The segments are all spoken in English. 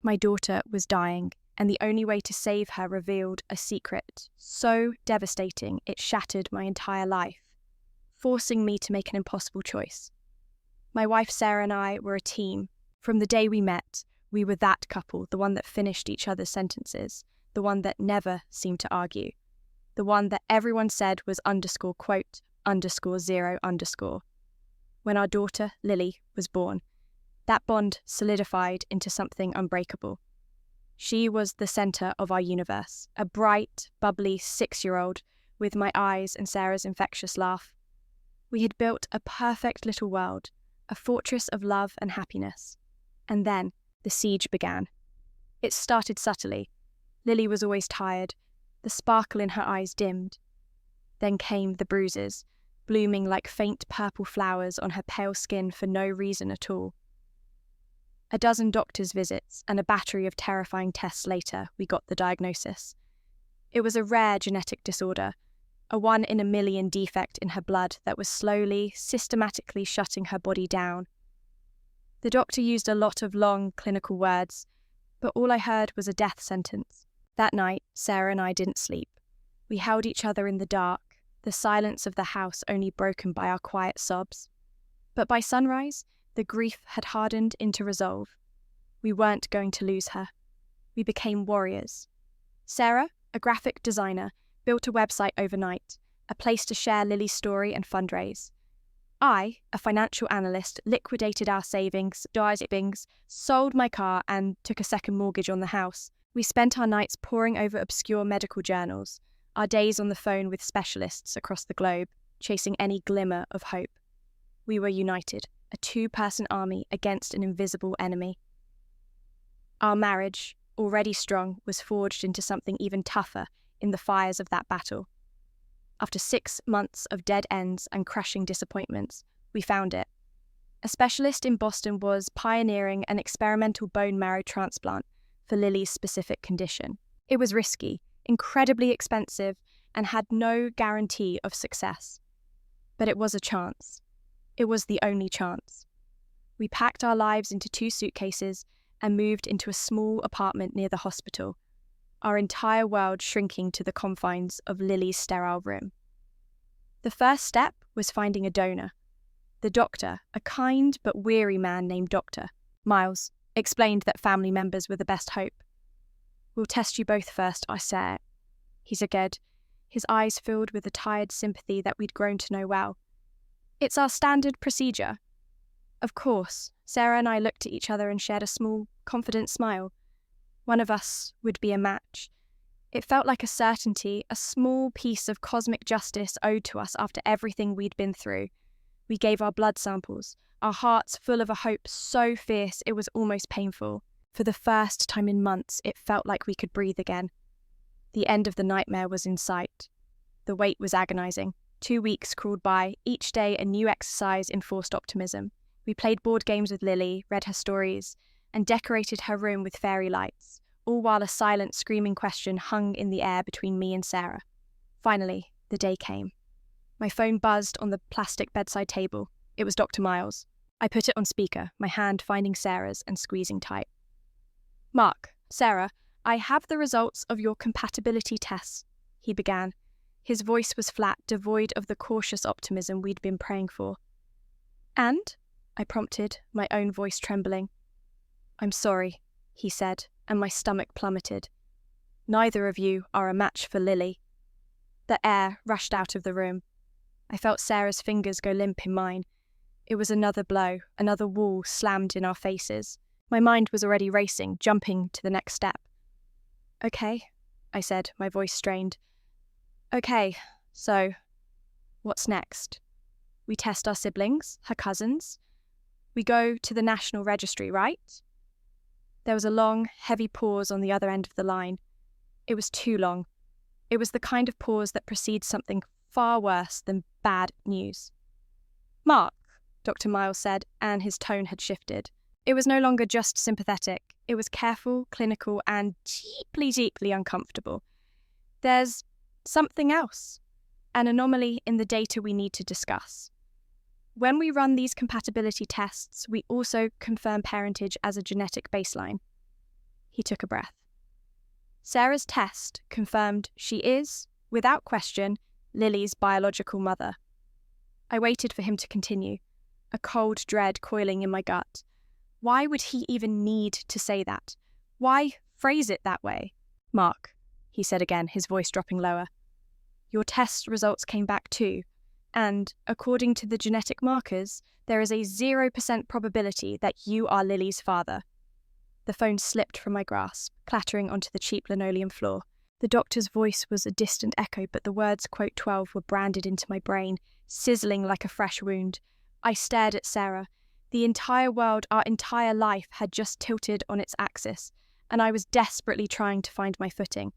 My daughter was dying, and the only way to save her revealed a secret so devastating it shattered my entire life, forcing me to make an impossible choice. My wife Sarah and I were a team. From the day we met, we were that couple, the one that finished each other's sentences, the one that never seemed to argue, the one that everyone said was _quote, _0_. When our daughter, Lily, was born, that bond solidified into something unbreakable. She was the centre of our universe, a bright, bubbly 6-year-old with my eyes and Sarah's infectious laugh. We had built a perfect little world, a fortress of love and happiness. And then the siege began. It started subtly. Lily was always tired. The sparkle in her eyes dimmed. Then came the bruises, blooming like faint purple flowers on her pale skin for no reason at all. A dozen doctor's visits and a battery of terrifying tests later, we got the diagnosis. It was a rare genetic disorder, a 1 in a million defect in her blood that was slowly, systematically shutting her body down. The doctor used a lot of long clinical words, but all I heard was a death sentence. That night, Sarah and I didn't sleep. We held each other in the dark, the silence of the house only broken by our quiet sobs. But by sunrise, the grief had hardened into resolve. We weren't going to lose her. We became warriors. Sarah, a graphic designer, built a website overnight, a place to share Lily's story and fundraise. I, a financial analyst, liquidated our savings, sold my car, and took a second mortgage on the house. We spent our nights poring over obscure medical journals, our days on the phone with specialists across the globe, chasing any glimmer of hope. We were united, a 2-person army against an invisible enemy. Our marriage, already strong, was forged into something even tougher in the fires of that battle. After 6 months of dead ends and crushing disappointments, we found it. A specialist in Boston was pioneering an experimental bone marrow transplant for Lily's specific condition. It was risky, incredibly expensive, and had no guarantee of success. But it was a chance. It was the only chance. We packed our lives into 2 suitcases and moved into a small apartment near the hospital, our entire world shrinking to the confines of Lily's sterile room. The first step was finding a donor. The doctor, a kind but weary man named Dr. Miles, explained that family members were the best hope. "We'll test you both first, I say," he said, his eyes filled with the tired sympathy that we'd grown to know well. "It's our standard procedure." Of course, Sarah and I looked at each other and shared a small, confident smile. One of us would be a match. It felt like a certainty, a small piece of cosmic justice owed to us after everything we'd been through. We gave our blood samples, our hearts full of a hope so fierce it was almost painful. For the first time in months, it felt like we could breathe again. The end of the nightmare was in sight. The wait was agonizing. 2 weeks crawled by, each day a new exercise in forced optimism. We played board games with Lily, read her stories, and decorated her room with fairy lights, all while a silent, screaming question hung in the air between me and Sarah. Finally, the day came. My phone buzzed on the plastic bedside table. It was Dr. Miles. I put it on speaker, my hand finding Sarah's and squeezing tight. "Mark, Sarah, I have the results of your compatibility tests," he began. His voice was flat, devoid of the cautious optimism we'd been praying for. "And?" I prompted, my own voice trembling. "I'm sorry," he said, and my stomach plummeted. "Neither of you are a match for Lily." The air rushed out of the room. I felt Sarah's fingers go limp in mine. It was another blow, another wall slammed in our faces. My mind was already racing, jumping to the next step. "Okay," I said, my voice strained. "Okay, so, what's next? We test our siblings, her cousins. We go to the National Registry, right?" There was a long, heavy pause on the other end of the line. It was too long. It was the kind of pause that precedes something far worse than bad news. "Mark," Dr. Miles said, and his tone had shifted. It was no longer just sympathetic. It was careful, clinical, and deeply, deeply uncomfortable. "There's something else, an anomaly in the data we need to discuss. When we run these compatibility tests, we also confirm parentage as a genetic baseline." He took a breath. Sarah's test confirmed she is, without question, Lily's biological mother. I waited for him to continue, a cold dread coiling in my gut. Why would he even need to say that? Why phrase it that way? Mark, he said again, his voice dropping lower. Your test results came back too, and, according to the genetic markers, there is a 0% probability that you are Lily's father. The phone slipped from my grasp, clattering onto the cheap linoleum floor. The doctor's voice was a distant echo, but the words quote 12 were branded into my brain, sizzling like a fresh wound. I stared at Sarah. The entire world, our entire life, had just tilted on its axis, and I was desperately trying to find my footing.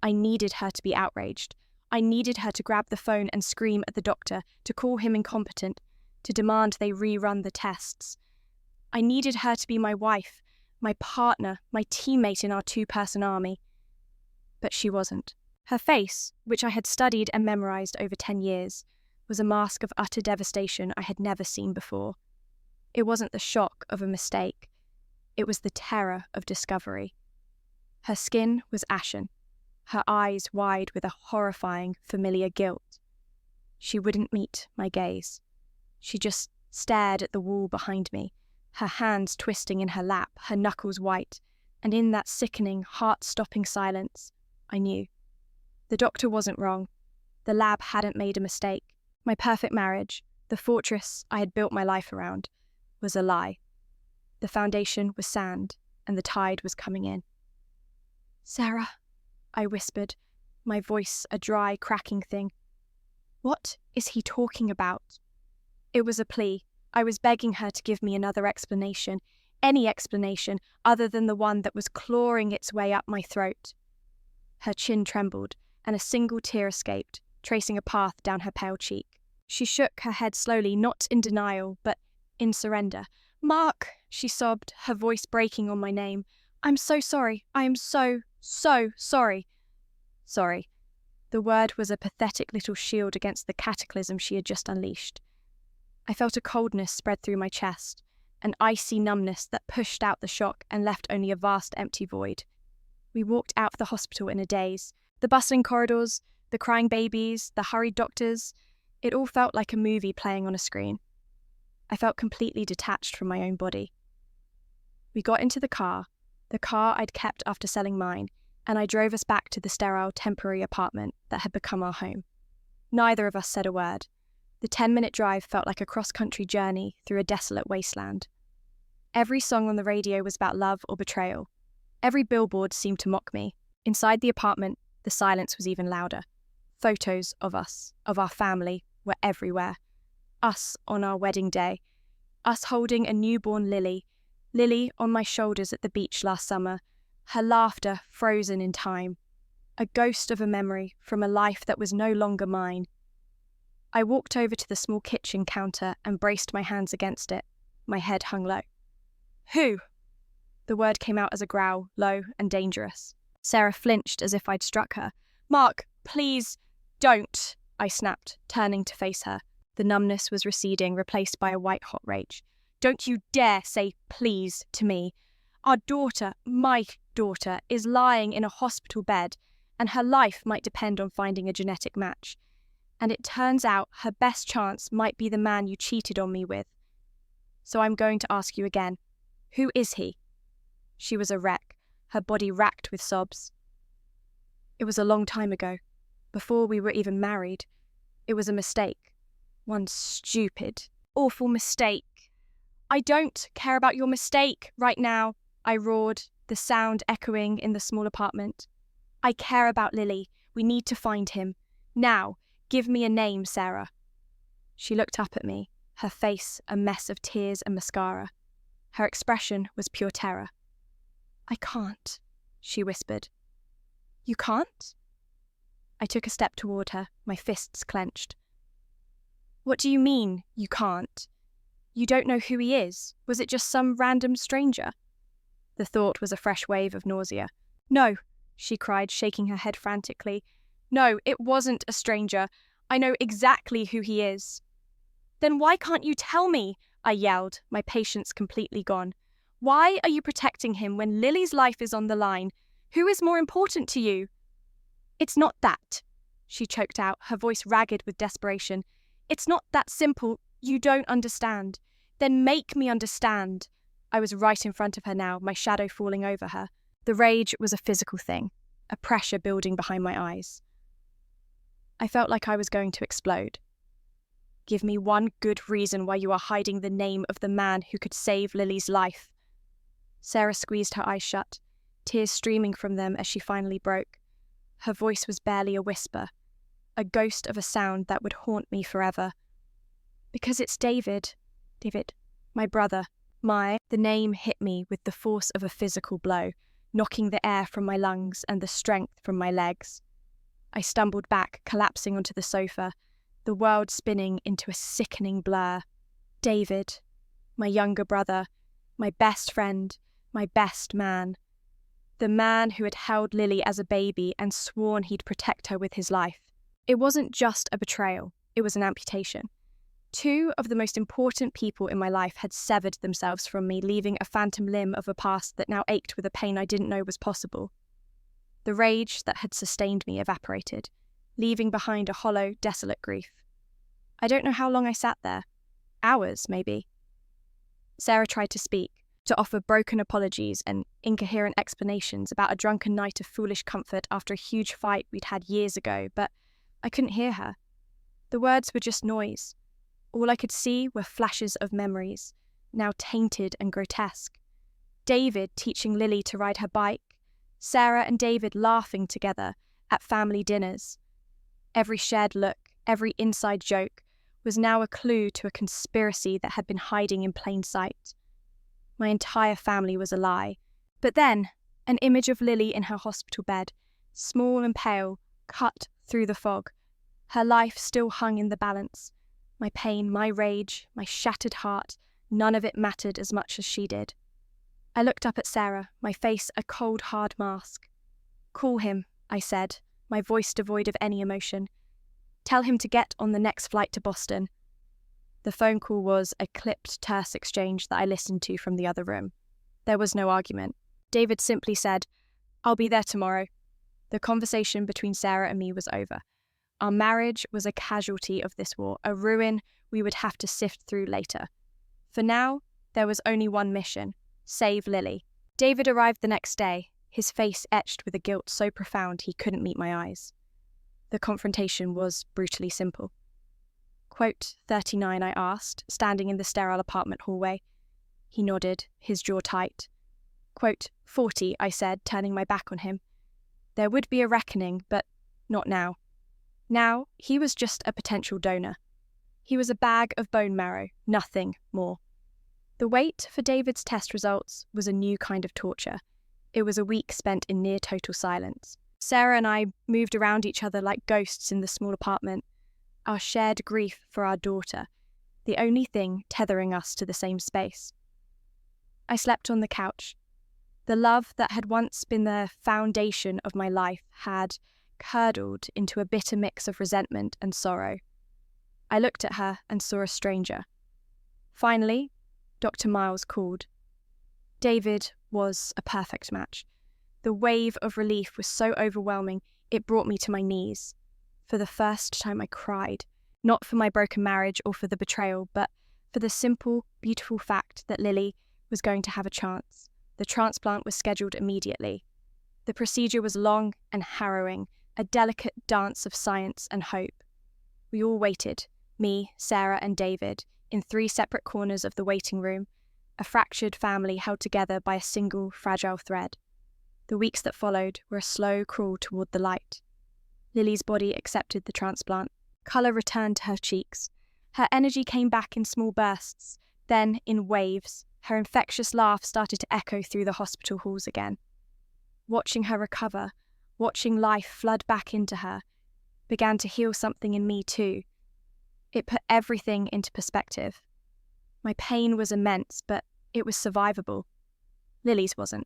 I needed her to be outraged. I needed her to grab the phone and scream at the doctor, to call him incompetent, to demand they rerun the tests. I needed her to be my wife, my partner, my teammate in our two-person army. But she wasn't. Her face, which I had studied and memorized over 10 years, was a mask of utter devastation I had never seen before. It wasn't the shock of a mistake. It was the terror of discovery. Her skin was ashen, her eyes wide with a horrifying, familiar guilt. She wouldn't meet my gaze. She just stared at the wall behind me, her hands twisting in her lap, her knuckles white, and in that sickening, heart-stopping silence, I knew. The doctor wasn't wrong. The lab hadn't made a mistake. My perfect marriage, the fortress I had built my life around, was a lie. The foundation was sand, and the tide was coming in. Sarah, I whispered, my voice a dry, cracking thing. What is he talking about? It was a plea. I was begging her to give me another explanation, any explanation other than the one that was clawing its way up my throat. Her chin trembled, and a single tear escaped, tracing a path down her pale cheek. She shook her head slowly, not in denial, but in surrender. Mark, she sobbed, her voice breaking on my name. I'm so sorry. I am so sorry. Sorry. The word was a pathetic little shield against the cataclysm she had just unleashed. I felt a coldness spread through my chest, an icy numbness that pushed out the shock and left only a vast empty void. We walked out of the hospital in a daze. The bustling corridors, the crying babies, the hurried doctors, it all felt like a movie playing on a screen. I felt completely detached from my own body. We got into the car I'd kept after selling mine, and I drove us back to the sterile temporary apartment that had become our home. Neither of us said a word. The 10-minute drive felt like a cross-country journey through a desolate wasteland. Every song on the radio was about love or betrayal. Every billboard seemed to mock me. Inside the apartment, the silence was even louder. Photos of us, of our family, were everywhere. Us on our wedding day. Us holding a newborn Lily. Lily on my shoulders at the beach last summer. Her laughter frozen in time. A ghost of a memory from a life that was no longer mine. I walked over to the small kitchen counter and braced my hands against it. My head hung low. Who? The word came out as a growl, low and dangerous. Sarah flinched as if I'd struck her. Mark, please, don't, I snapped, turning to face her. The numbness was receding, replaced by a white-hot rage. Don't you dare say please to me. Our daughter, my daughter, is lying in a hospital bed, and her life might depend on finding a genetic match. And it turns out her best chance might be the man you cheated on me with. So I'm going to ask you again. Who is he? She was a wreck, her body racked with sobs. It was a long time ago, before we were even married. It was a mistake. One stupid, awful mistake. I don't care about your mistake right now, I roared, the sound echoing in the small apartment. I care about Lily. We need to find him. Now, give me a name, Sarah. She looked up at me, her face a mess of tears and mascara. Her expression was pure terror. I can't, she whispered. You can't? I took a step toward her, my fists clenched. What do you mean, you can't? You don't know who he is? Was it just some random stranger? The thought was a fresh wave of nausea. No, she cried, shaking her head frantically. No, it wasn't a stranger. I know exactly who he is. Then why can't you tell me? I yelled, my patience completely gone. Why are you protecting him when Lily's life is on the line? Who is more important to you? It's not that, she choked out, her voice ragged with desperation. It's not that simple. You don't understand. Then make me understand. I was right in front of her now, my shadow falling over her. The rage was a physical thing, a pressure building behind my eyes. I felt like I was going to explode. Give me one good reason why you are hiding the name of the man who could save Lily's life. Sarah squeezed her eyes shut, tears streaming from them as she finally broke. Her voice was barely a whisper, a ghost of a sound that would haunt me forever. Because it's David. David, my brother. The name hit me with the force of a physical blow, knocking the air from my lungs and the strength from my legs. I stumbled back, collapsing onto the sofa, the world spinning into a sickening blur. David, my younger brother, my best friend, my best man. The man who had held Lily as a baby and sworn he'd protect her with his life. It wasn't just a betrayal, it was an amputation. Two of the most important people in my life had severed themselves from me, leaving a phantom limb of a past that now ached with a pain I didn't know was possible. The rage that had sustained me evaporated, leaving behind a hollow, desolate grief. I don't know how long I sat there. Hours, maybe. Sarah tried to speak, to offer broken apologies and incoherent explanations about a drunken night of foolish comfort after a huge fight we'd had years ago, but I couldn't hear her. The words were just noise. All I could see were flashes of memories, now tainted and grotesque. David teaching Lily to ride her bike, Sarah and David laughing together at family dinners. Every shared look, every inside joke, was now a clue to a conspiracy that had been hiding in plain sight. My entire family was a lie. But then, an image of Lily in her hospital bed, small and pale, cut through the fog. Her life still hung in the balance. My pain, my rage, my shattered heart, none of it mattered as much as she did. I looked up at Sarah, my face a cold, hard mask. "Call him," I said, my voice devoid of any emotion. "Tell him to get on the next flight to Boston." The phone call was a clipped, terse exchange that I listened to from the other room. There was no argument. David simply said, "I'll be there tomorrow." The conversation between Sarah and me was over. Our marriage was a casualty of this war, a ruin we would have to sift through later. For now, there was only one mission: save Lily. David arrived the next day, his face etched with a guilt so profound he couldn't meet my eyes. The confrontation was brutally simple. "Quote 39, I asked, standing in the sterile apartment hallway. He nodded, his jaw tight. "Quote 40, I said, turning my back on him. There would be a reckoning, but not now. Now, he was just a potential donor. He was a bag of bone marrow, nothing more. The wait for David's test results was a new kind of torture. It was a week spent in near total silence. Sarah and I moved around each other like ghosts in the small apartment, our shared grief for our daughter, the only thing tethering us to the same space. I slept on the couch. The love that had once been the foundation of my life had curdled into a bitter mix of resentment and sorrow. I looked at her and saw a stranger. Finally, Dr. Miles called. David was a perfect match. The wave of relief was so overwhelming, it brought me to my knees. For the first time I cried, not for my broken marriage or for the betrayal, but for the simple, beautiful fact that Lily was going to have a chance. The transplant was scheduled immediately. The procedure was long and harrowing, a delicate dance of science and hope. We all waited, me, Sarah and David, in 3 separate corners of the waiting room, a fractured family held together by a single fragile thread. The weeks that followed were a slow crawl toward the light. Lily's body accepted the transplant. Colour returned to her cheeks. Her energy came back in small bursts, then in waves. Her infectious laugh started to echo through the hospital halls again. Watching her recover, watching life flood back into her, began to heal something in me too. It put everything into perspective. My pain was immense, but it was survivable. Lily's wasn't.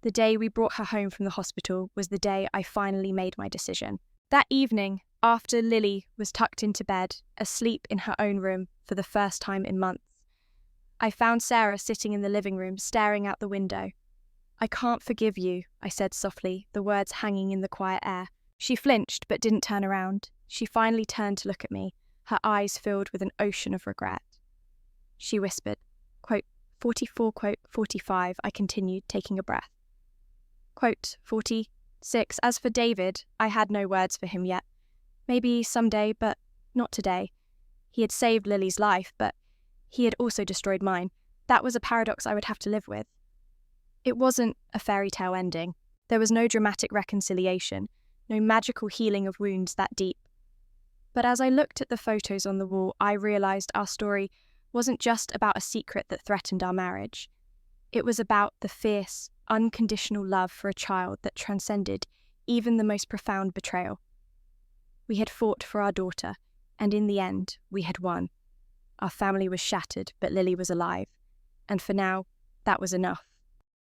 The day we brought her home from the hospital was the day I finally made my decision. That evening, after Lily was tucked into bed, asleep in her own room for the first time in months, I found Sarah sitting in the living room, staring out the window. "I can't forgive you," I said softly, the words hanging in the quiet air. She flinched but didn't turn around. She finally turned to look at me, her eyes filled with an ocean of regret. She whispered, quote, 44, quote, 45, I continued, taking a breath. Quote, 46, as for David, I had no words for him yet. Maybe someday, but not today. He had saved Lily's life, but he had also destroyed mine. That was a paradox I would have to live with. It wasn't a fairy tale ending. There was no dramatic reconciliation, no magical healing of wounds that deep. But as I looked at the photos on the wall, I realised our story wasn't just about a secret that threatened our marriage. It was about the fierce, unconditional love for a child that transcended even the most profound betrayal. We had fought for our daughter, and in the end, we had won. Our family was shattered, but Lily was alive. And for now, that was enough.